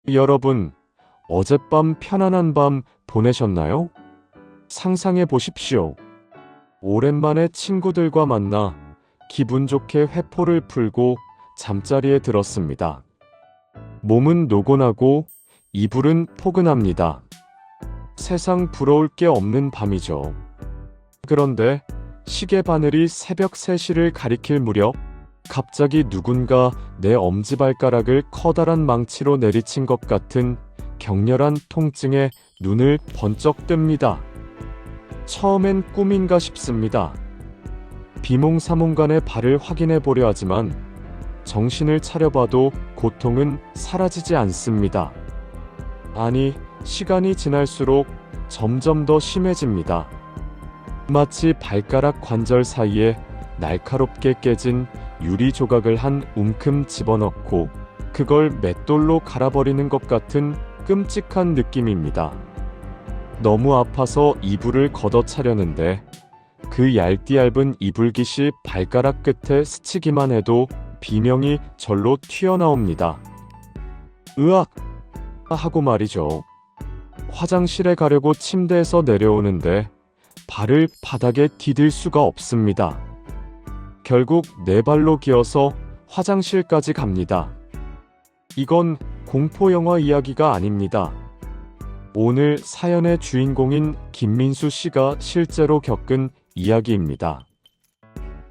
여러분, 어젯밤 편안한 밤 보내셨나요? 상상해 보십시오. 오랜만에 친구들과 만나 기분 좋게 회포를 풀고 잠자리에 들었습니다. 몸은 노곤하고 이불은 포근합니다. 세상 부러울 게 없는 밤이죠. 그런데 시계 바늘이 새벽 3시를 가리킬 무렵 갑자기 누군가 내 엄지발가락을 커다란 망치로 내리친 것 같은 격렬한 통증에 눈을 번쩍 뜹니다. 처음엔 꿈인가 싶습니다. 비몽사몽간에 발을 확인해 보려 하지만 정신을 차려봐도 고통은 사라지지 않습니다. 아니, 시간이 지날수록 점점 더 심해집니다. 마치 발가락 관절 사이에 날카롭게 깨진 유리 조각을 한 움큼 집어넣고 그걸 맷돌로 갈아버리는 것 같은 끔찍한 느낌입니다. 너무 아파서 이불을 걷어차려는데 그 얇디얇은 이불깃이 발가락 끝에 스치기만 해도 비명이 절로 튀어나옵니다. 으악! 하고 말이죠. 화장실에 가려고 침대에서 내려오는데 발을 바닥에 디딜 수가 없습니다. 결국 네 발로 기어서 화장실까지 갑니다. 이건 공포영화 이야기가 아닙니다. 오늘 사연의 주인공인 김민수 씨가 실제로 겪은 이야기입니다.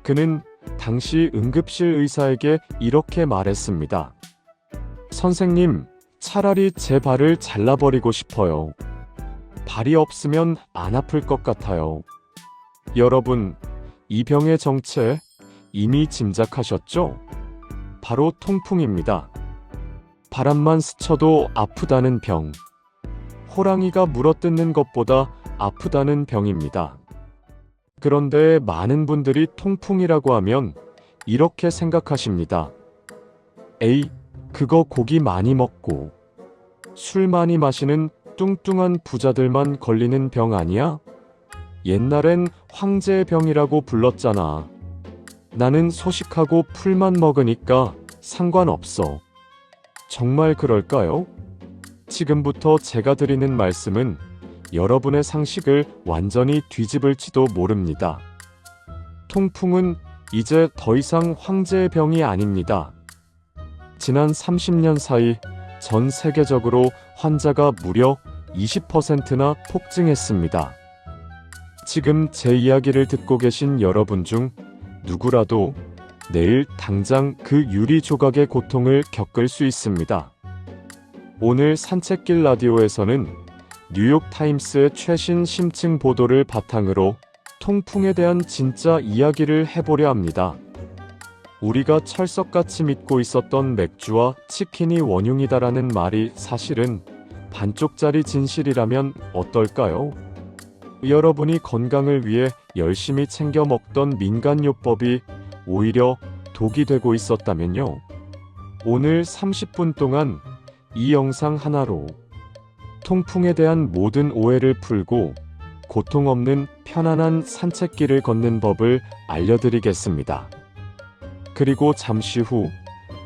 그는 당시 응급실 의사에게 이렇게 말했습니다. 선생님, 차라리 제 발을 잘라버리고 싶어요. 발이 없으면 안 아플 것 같아요. 여러분, 이 병의 정체 이미 짐작하셨죠? 바로 통풍입니다. 바람만 스쳐도 아프다는 병. 호랑이가 물어뜯는 것보다 아프다는 병입니다. 그런데 많은 분들이 통풍이라고 하면 이렇게 생각하십니다. 에이, 그거 고기 많이 먹고 술 많이 마시는 뚱뚱한 부자들만 걸리는 병 아니야? 옛날엔 황제의 병이라고 불렀잖아. 나는 소식하고 풀만 먹으니까 상관없어. 정말 그럴까요? 지금부터 제가 드리는 말씀은 여러분의 상식을 완전히 뒤집을지도 모릅니다. 통풍은 이제 더 이상 황제의 병이 아닙니다. 지난 30년 사이 전 세계적으로 환자가 무려 20%나 폭증했습니다. 지금 제 이야기를 듣고 계신 여러분 중 누구라도 내일 당장 그 유리 조각의 고통을 겪을 수 있습니다. 오늘 산책길 라디오에서는 뉴욕타임스의 최신 심층 보도를 바탕으로 통풍에 대한 진짜 이야기를 해보려 합니다. 우리가 철석같이 믿고 있었던 맥주와 치킨이 원흉이다라는 말이 사실은 반쪽짜리 진실이라면 어떨까요? 여러분이 건강을 위해 열심히 챙겨 먹던 민간요법이 오히려 독이 되고 있었다면요. 오늘 30분 동안 이 영상 하나로 통풍에 대한 모든 오해를 풀고 고통 없는 편안한 산책길을 걷는 법을 알려드리겠습니다. 그리고 잠시 후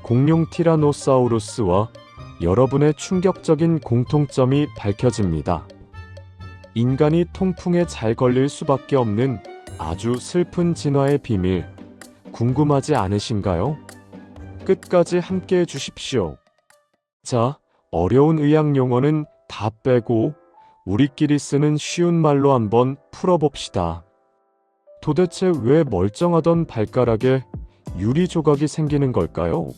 공룡 티라노사우루스와 여러분의 충격적인 공통점이 밝혀집니다. 인간이 통풍에 잘 걸릴 수밖에 없는 아주 슬픈 진화의 비밀, 궁금하지 않으신가요? 끝까지 함께 해주십시오. 자, 어려운 의학 용어는 다 빼고 우리끼리 쓰는 쉬운 말로 한번 풀어봅시다. 도대체 왜 멀쩡하던 발가락에 유리 조각이 생기는 걸까요?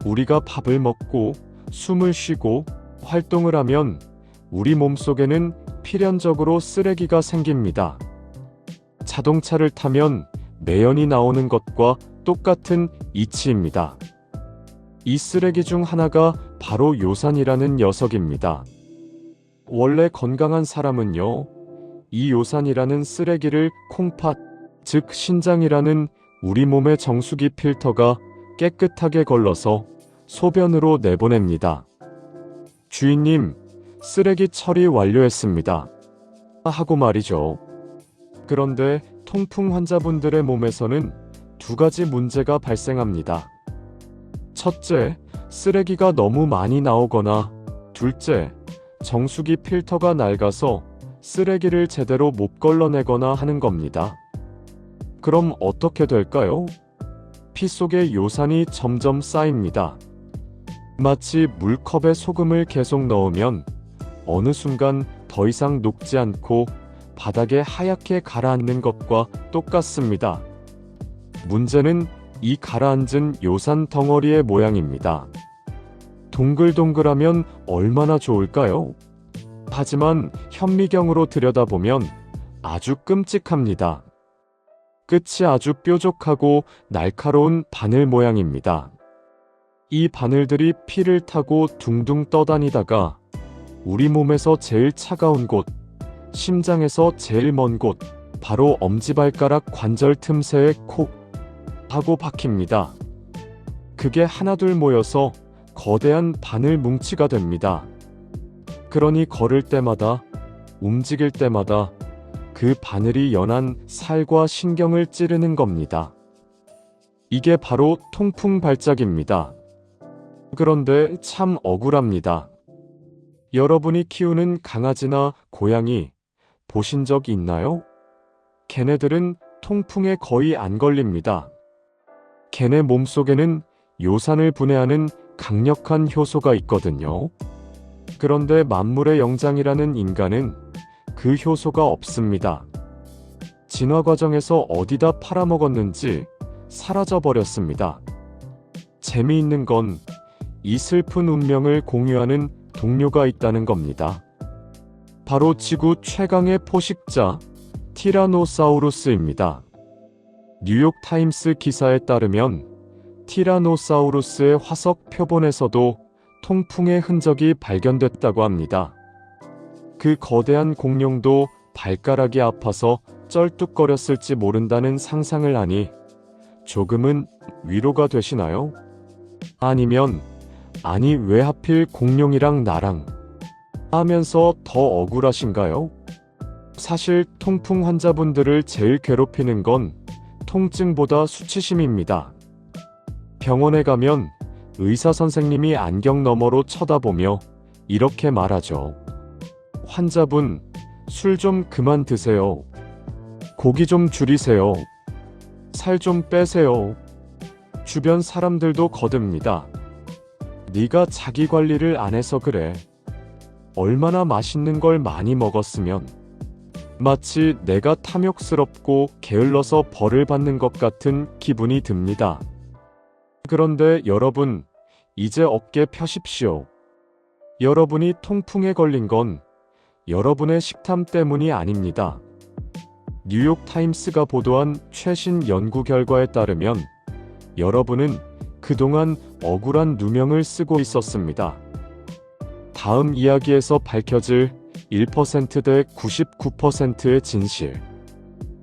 우리가 밥을 먹고 숨을 쉬고 활동을 하면 우리 몸속에는 필연적으로 쓰레기가 생깁니다. 자동차를 타면 매연이 나오는 것과 똑같은 이치입니다. 이 쓰레기 중 하나가 바로 요산이라는 녀석입니다. 원래 건강한 사람은요, 이 요산이라는 쓰레기를 콩팥, 즉 신장이라는 우리 몸의 정수기 필터가 깨끗하게 걸러서 소변으로 내보냅니다. 주인님, 쓰레기 처리 완료했습니다. 하고 말이죠. 그런데 통풍 환자분들의 몸에서는 두 가지 문제가 발생합니다. 첫째, 쓰레기가 너무 많이 나오거나 둘째, 정수기 필터가 낡아서 쓰레기를 제대로 못 걸러내거나 하는 겁니다. 그럼 어떻게 될까요? 피 속에 요산이 점점 쌓입니다. 마치 물컵에 소금을 계속 넣으면 어느 순간 더 이상 녹지 않고 바닥에 하얗게 가라앉는 것과 똑같습니다. 문제는 이 가라앉은 요산 덩어리의 모양입니다. 동글동글하면 얼마나 좋을까요? 하지만 현미경으로 들여다보면 아주 끔찍합니다. 끝이 아주 뾰족하고 날카로운 바늘 모양입니다. 이 바늘들이 피를 타고 둥둥 떠다니다가 우리 몸에서 제일 차가운 곳, 심장에서 제일 먼 곳, 바로 엄지발가락 관절 틈새에 콕 하고 박힙니다. 그게 하나둘 모여서 거대한 바늘 뭉치가 됩니다. 그러니 걸을 때마다, 움직일 때마다 그 바늘이 연한 살과 신경을 찌르는 겁니다. 이게 바로 통풍 발작입니다. 그런데 참 억울합니다. 여러분이 키우는 강아지나 고양이 보신 적 있나요? 걔네들은 통풍에 거의 안 걸립니다. 걔네 몸속에는 요산을 분해하는 강력한 효소가 있거든요. 그런데 만물의 영장이라는 인간은 그 효소가 없습니다. 진화 과정에서 어디다 팔아먹었는지 사라져버렸습니다. 재미있는 건 이 슬픈 운명을 공유하는 동료가 있다는 겁니다. 바로 지구 최강의 포식자 티라노사우루스입니다. 뉴욕타임스 기사에 따르면 티라노사우루스의 화석 표본에서도 통풍의 흔적이 발견됐다고 합니다. 그 거대한 공룡도 발가락이 아파서 쩔뚝거렸을지 모른다는 상상을 하니 조금은 위로가 되시나요? 아니면 아니 왜 하필 공룡이랑 나랑 하면서 더 억울하신가요? 사실 통풍 환자분들을 제일 괴롭히는 건 통증보다 수치심입니다. 병원에 가면 의사 선생님이 안경 너머로 쳐다보며 이렇게 말하죠. 환자분, 술 좀 그만 드세요. 고기 좀 줄이세요. 살 좀 빼세요. 주변 사람들도 거듭니다. 네가 자기 관리를 안 해서 그래. 얼마나 맛있는 걸 많이 먹었으면. 마치 내가 탐욕스럽고 게을러서 벌을 받는 것 같은 기분이 듭니다. 그런데 여러분, 이제 어깨 펴십시오. 여러분이 통풍에 걸린 건 여러분의 식탐 때문이 아닙니다. 뉴욕타임스가 보도한 최신 연구 결과에 따르면 여러분은 그동안 억울한 누명을 쓰고 있었습니다. 다음 이야기에서 밝혀질 1% 대 99%의 진실.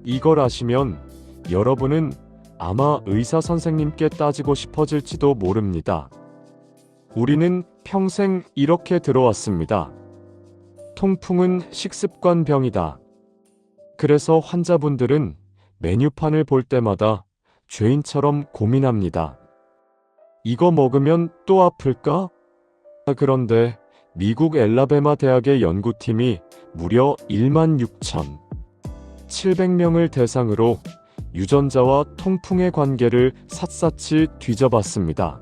이걸 아시면 여러분은 아마 의사 선생님께 따지고 싶어질지도 모릅니다. 우리는 평생 이렇게 들어왔습니다. 통풍은 식습관병이다. 그래서 환자분들은 메뉴판을 볼 때마다 죄인처럼 고민합니다. 이거 먹으면 또 아플까? 그런데 미국 엘라베마 대학의 연구팀이 무려 16,700명을 대상으로 유전자와 통풍의 관계를 샅샅이 뒤져봤습니다.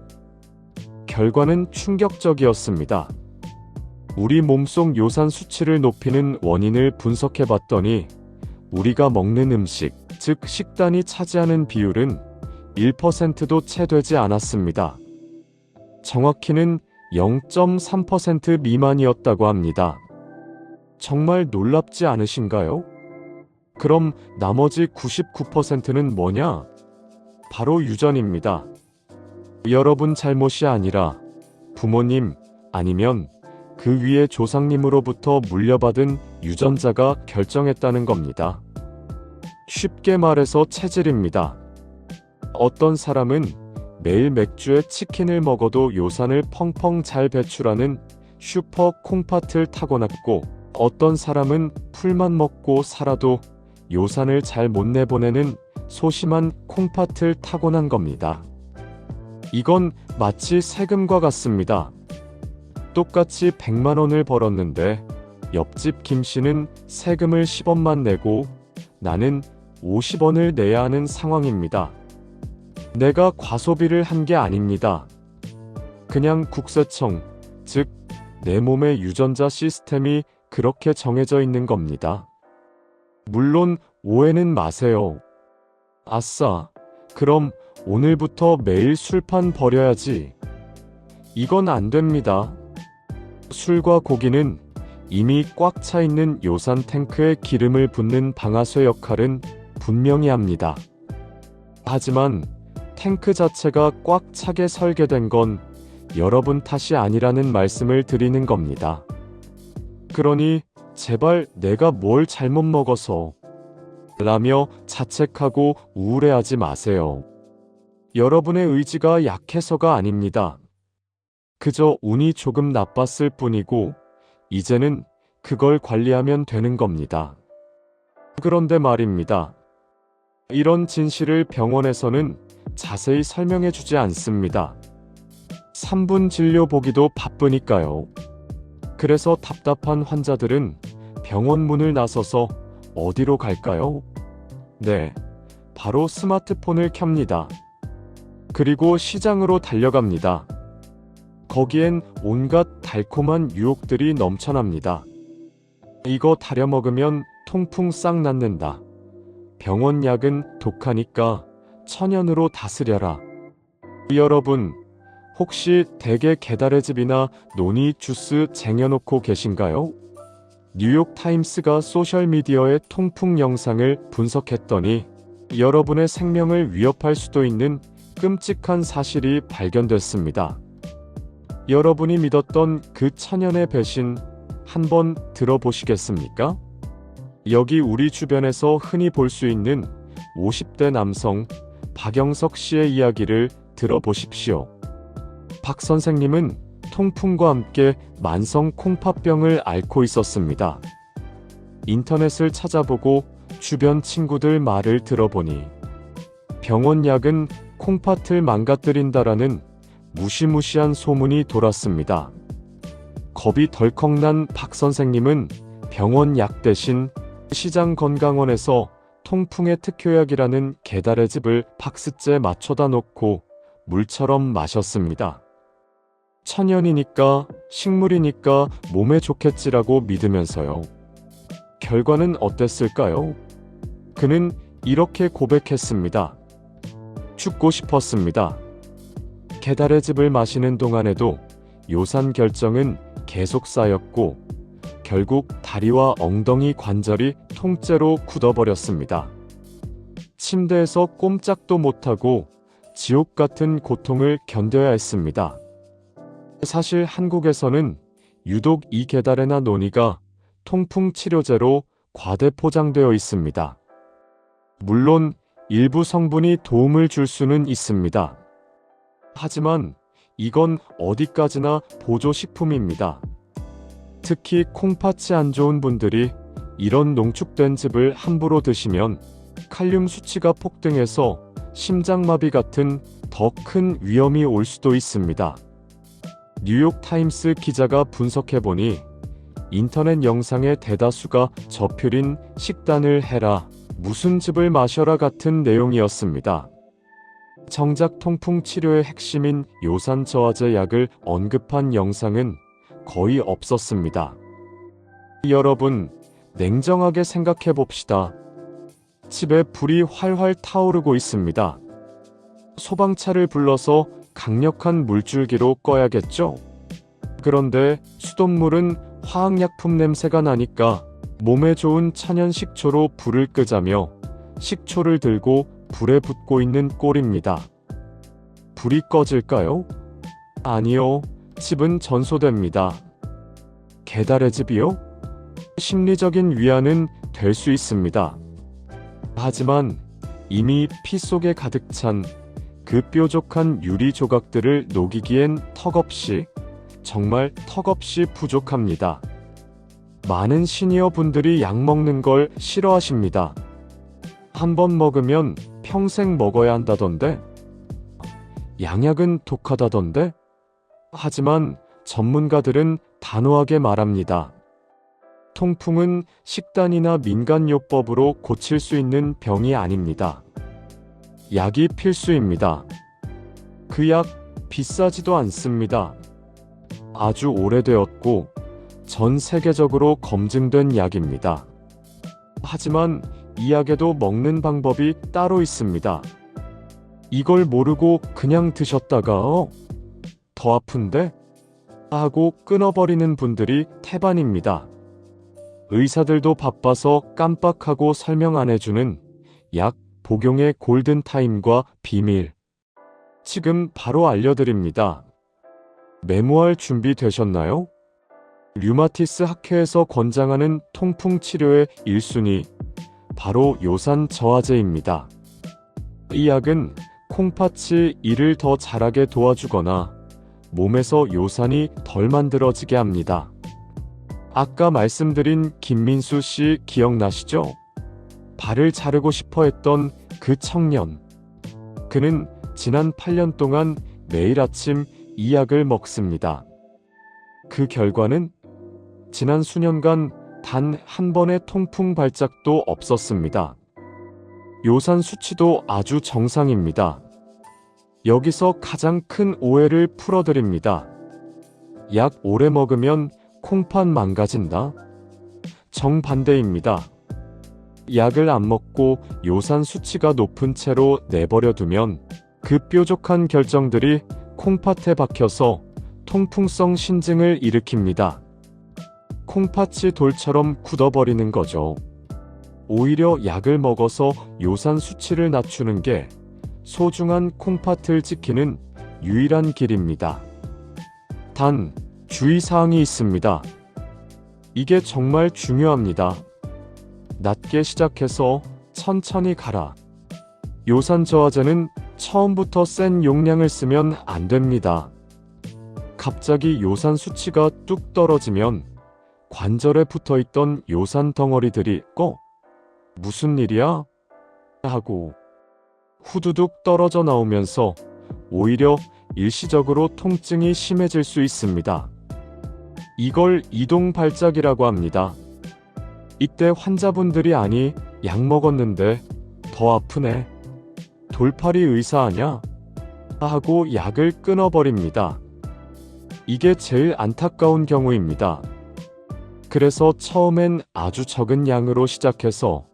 결과는 충격적이었습니다. 우리 몸속 요산 수치를 높이는 원인을 분석해봤더니 우리가 먹는 음식, 즉 식단이 차지하는 비율은 1%도 채 되지 않았습니다. 정확히는 0.3% 미만이었다고 합니다. 정말 놀랍지 않으신가요? 그럼 나머지 99%는 뭐냐? 바로 유전입니다. 여러분 잘못이 아니라 부모님 아니면 그 위에 조상님으로부터 물려받은 유전자가 결정했다는 겁니다. 쉽게 말해서 체질입니다. 어떤 사람은 매일 맥주에 치킨을 먹어도 요산을 펑펑 잘 배출하는 슈퍼 콩팥을 타고났고, 어떤 사람은 풀만 먹고 살아도 요산을 잘 못 내보내는 소심한 콩팥을 타고난 겁니다. 이건 마치 세금과 같습니다. 똑같이 100만 원을 벌었는데 옆집 김 씨는 세금을 10원만 내고 나는 50원을 내야 하는 상황입니다. 내가 과소비를 한 게 아닙니다. 그냥 국세청, 즉 내 몸의 유전자 시스템이 그렇게 정해져 있는 겁니다. 물론 오해는 마세요. 아싸, 그럼 오늘부터 매일 술판 버려야지. 이건 안 됩니다. 술과 고기는 이미 꽉 차 있는 요산 탱크에 기름을 붓는 방아쇠 역할은 분명히 합니다. 하지만 탱크 자체가 꽉 차게 설계된 건 여러분 탓이 아니라는 말씀을 드리는 겁니다. 그러니 제발 내가 뭘 잘못 먹어서 라며 자책하고 우울해하지 마세요. 여러분의 의지가 약해서가 아닙니다. 그저 운이 조금 나빴을 뿐이고 이제는 그걸 관리하면 되는 겁니다. 그런데 말입니다. 이런 진실을 병원에서는 자세히 설명해 주지 않습니다. 3분 진료 보기도 바쁘니까요. 그래서 답답한 환자들은 병원 문을 나서서 어디로 갈까요? 네, 바로 스마트폰을 켭니다. 그리고 시장으로 달려갑니다. 거기엔 온갖 달콤한 유혹들이 넘쳐납니다. 이거 다려 먹으면 통풍 싹 낫는다. 병원 약은 독하니까 천연으로 다스려라. 여러분, 혹시 댁에 계달의 즙이나 노니 주스 쟁여놓고 계신가요? 뉴욕타임스가 소셜미디어의 통풍 영상을 분석했더니 여러분의 생명을 위협할 수도 있는 끔찍한 사실이 발견됐습니다. 여러분이 믿었던 그 천연의 배신 한번 들어보시겠습니까? 여기 우리 주변에서 흔히 볼 수 있는 50대 남성 박영석 씨의 이야기를 들어보십시오. 박 선생님은 통풍과 함께 만성 콩팥병을 앓고 있었습니다. 인터넷을 찾아보고 주변 친구들 말을 들어보니 병원 약은 콩팥을 망가뜨린다라는 무시무시한 소문이 돌았습니다. 겁이 덜컥 난 박 선생님은 병원 약 대신 시장 건강원에서 통풍의 특효약이라는 계달의 즙을 박스째 맞춰다 놓고 물처럼 마셨습니다. 천연이니까 식물이니까 몸에 좋겠지라고 믿으면서요. 결과는 어땠을까요? 그는 이렇게 고백했습니다. 죽고 싶었습니다. 계달의 즙을 마시는 동안에도 요산 결정은 계속 쌓였고 결국 다리와 엉덩이 관절이 통째로 굳어버렸습니다. 침대에서 꼼짝도 못하고 지옥 같은 고통을 견뎌야 했습니다. 사실 한국에서는 유독 이 계달에나 노니가 통풍 치료제로 과대 포장되어 있습니다. 물론 일부 성분이 도움을 줄 수는 있습니다. 하지만 이건 어디까지나 보조식품입니다. 특히 콩팥이 안 좋은 분들이 이런 농축된 즙을 함부로 드시면 칼륨 수치가 폭등해서 심장마비 같은 더 큰 위험이 올 수도 있습니다. 뉴욕타임스 기자가 분석해보니 인터넷 영상의 대다수가 저필인 식단을 해라, 무슨 즙을 마셔라 같은 내용이었습니다. 정작 통풍 치료의 핵심인 요산 저하제 약을 언급한 영상은 거의 없었습니다. 여러분, 냉정하게 생각해 봅시다. 집에 불이 활활 타오르고 있습니다. 소방차를 불러서 강력한 물줄기로 꺼야겠죠? 그런데 수돗물은 화학약품 냄새가 나니까 몸에 좋은 천연 식초로 불을 끄자며 식초를 들고 불에 붙고 있는 꼴입니다. 불이 꺼질까요? 아니요, 집은 전소됩니다. 계달의 즙이요? 심리적인 위안은 될 수 있습니다. 하지만 이미 피 속에 가득 찬 그 뾰족한 유리 조각들을 녹이기엔 턱없이, 정말 턱없이 부족합니다. 많은 시니어 분들이 약 먹는 걸 싫어하십니다. 한 번 먹으면 평생 먹어야 한다던데? 양약은 독하다던데? 하지만 전문가들은 단호하게 말합니다. 통풍은 식단이나 민간요법으로 고칠 수 있는 병이 아닙니다. 약이 필수입니다. 그 약 비싸지도 않습니다. 아주 오래되었고 전 세계적으로 검증된 약입니다. 하지만 이 약에도 먹는 방법이 따로 있습니다. 이걸 모르고 그냥 드셨다가 더 아픈데? 하고 끊어버리는 분들이 태반입니다. 의사들도 바빠서 깜빡하고 설명 안 해주는 약 복용의 골든타임과 비밀. 지금 바로 알려드립니다. 메모할 준비 되셨나요? 류마티스 학회에서 권장하는 통풍 치료의 1순위, 바로 요산 저하제입니다. 이 약은 콩팥이 일을 더 잘하게 도와주거나 몸에서 요산이 덜 만들어지게 합니다. 아까 말씀드린 김민수 씨 기억나시죠? 발을 자르고 싶어 했던 그 청년. 그는 지난 8년 동안 매일 아침 이 약을 먹습니다. 그 결과는 지난 수년간 단 한 번의 통풍 발작도 없었습니다. 요산 수치도 아주 정상입니다. 여기서 가장 큰 오해를 풀어드립니다. 약 오래 먹으면 콩팥 망가진다? 정반대입니다. 약을 안 먹고 요산 수치가 높은 채로 내버려 두면 그 뾰족한 결정들이 콩팥에 박혀서 통풍성 신증을 일으킵니다. 콩팥이 돌처럼 굳어버리는 거죠. 오히려 약을 먹어서 요산 수치를 낮추는 게 소중한 콩팥을 지키는 유일한 길입니다. 단, 주의사항이 있습니다. 이게 정말 중요합니다. 낮게 시작해서 천천히 가라. 요산 저하제는 처음부터 센 용량을 쓰면 안 됩니다. 갑자기 요산 수치가 뚝 떨어지면 관절에 붙어있던 요산 덩어리들이 무슨 일이야? 하고 후두둑 떨어져 나오면서 오히려 일시적으로 통증이 심해질 수 있습니다. 이걸 이동 발작이라고 합니다. 이때 환자분들이 아니 약 먹었는데 더 아프네. 돌팔이 의사 아냐? 하고 약을 끊어버립니다. 이게 제일 안타까운 경우입니다. 그래서 처음엔 아주 적은 양으로 시작해서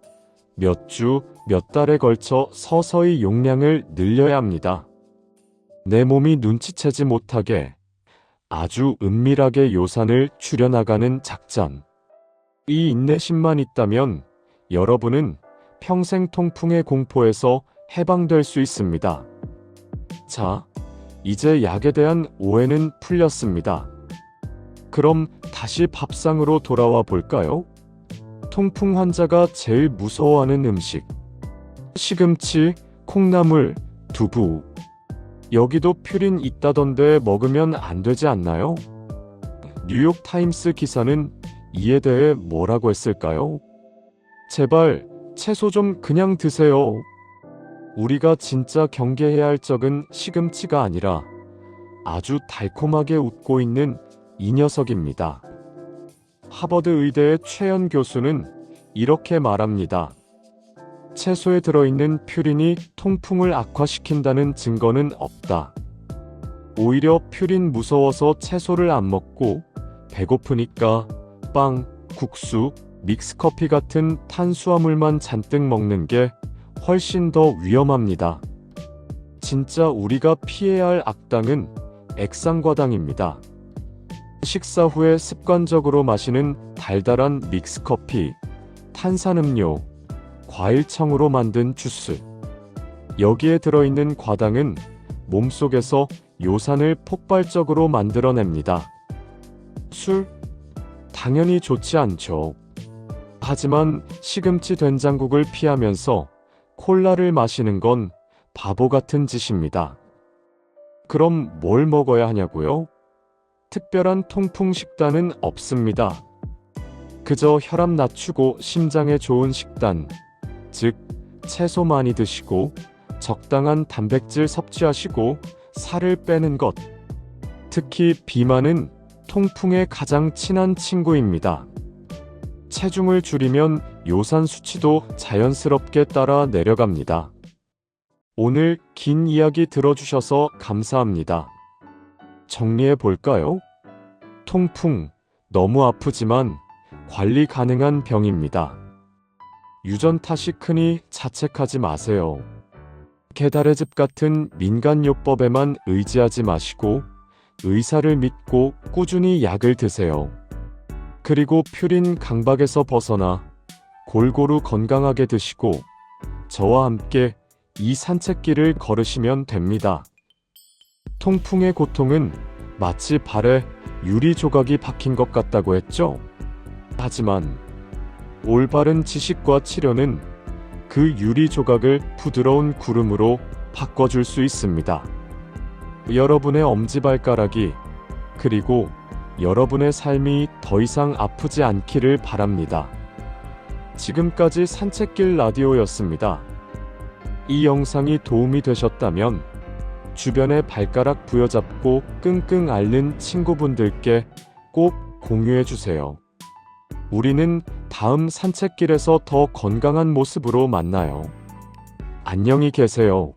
몇 주, 몇 달에 걸쳐 서서히 용량을 늘려야 합니다. 내 몸이 눈치채지 못하게 아주 은밀하게 요산을 줄여나가는 작전. 이 인내심만 있다면 여러분은 평생 통풍의 공포에서 해방될 수 있습니다. 자, 이제 약에 대한 오해는 풀렸습니다. 그럼 다시 밥상으로 돌아와 볼까요? 통풍 환자가 제일 무서워하는 음식. 시금치, 콩나물, 두부. 여기도 퓨린 있다던데 먹으면 안 되지 않나요? 뉴욕타임스 기사는 이에 대해 뭐라고 했을까요? 제발 채소 좀 그냥 드세요. 우리가 진짜 경계해야 할 적은 시금치가 아니라 아주 달콤하게 웃고 있는 이 녀석입니다. 하버드 의대의 최연 교수는 이렇게 말합니다. 채소에 들어있는 퓨린이 통풍을 악화시킨다는 증거는 없다. 오히려 퓨린 무서워서 채소를 안 먹고 배고프니까 빵, 국수, 믹스커피 같은 탄수화물만 잔뜩 먹는 게 훨씬 더 위험합니다. 진짜 우리가 피해야 할 악당은 액상과당입니다. 식사 후에 습관적으로 마시는 달달한 믹스커피, 탄산음료, 과일청으로 만든 주스. 여기에 들어있는 과당은 몸속에서 요산을 폭발적으로 만들어냅니다. 술? 당연히 좋지 않죠. 하지만 시금치 된장국을 피하면서 콜라를 마시는 건 바보 같은 짓입니다. 그럼 뭘 먹어야 하냐고요? 특별한 통풍 식단은 없습니다. 그저 혈압 낮추고 심장에 좋은 식단, 즉 채소 많이 드시고 적당한 단백질 섭취하시고 살을 빼는 것. 특히 비만은 통풍에 가장 친한 친구입니다. 체중을 줄이면 요산 수치도 자연스럽게 따라 내려갑니다. 오늘 긴 이야기 들어주셔서 감사합니다. 정리해 볼까요? 통풍, 너무 아프지만 관리 가능한 병입니다. 유전 탓이 크니 자책하지 마세요. 개달의 집 같은 민간요법에만 의지하지 마시고 의사를 믿고 꾸준히 약을 드세요. 그리고 퓨린 강박에서 벗어나 골고루 건강하게 드시고 저와 함께 이 산책길을 걸으시면 됩니다. 통풍의 고통은 마치 발에 유리 조각이 박힌 것 같다고 했죠? 하지만 올바른 지식과 치료는 그 유리 조각을 부드러운 구름으로 바꿔줄 수 있습니다. 여러분의 엄지발가락이 그리고 여러분의 삶이 더 이상 아프지 않기를 바랍니다. 지금까지 산책길 라디오였습니다. 이 영상이 도움이 되셨다면 주변에 발가락 부여잡고 끙끙 앓는 친구분들께 꼭 공유해주세요. 우리는 다음 산책길에서 더 건강한 모습으로 만나요. 안녕히 계세요.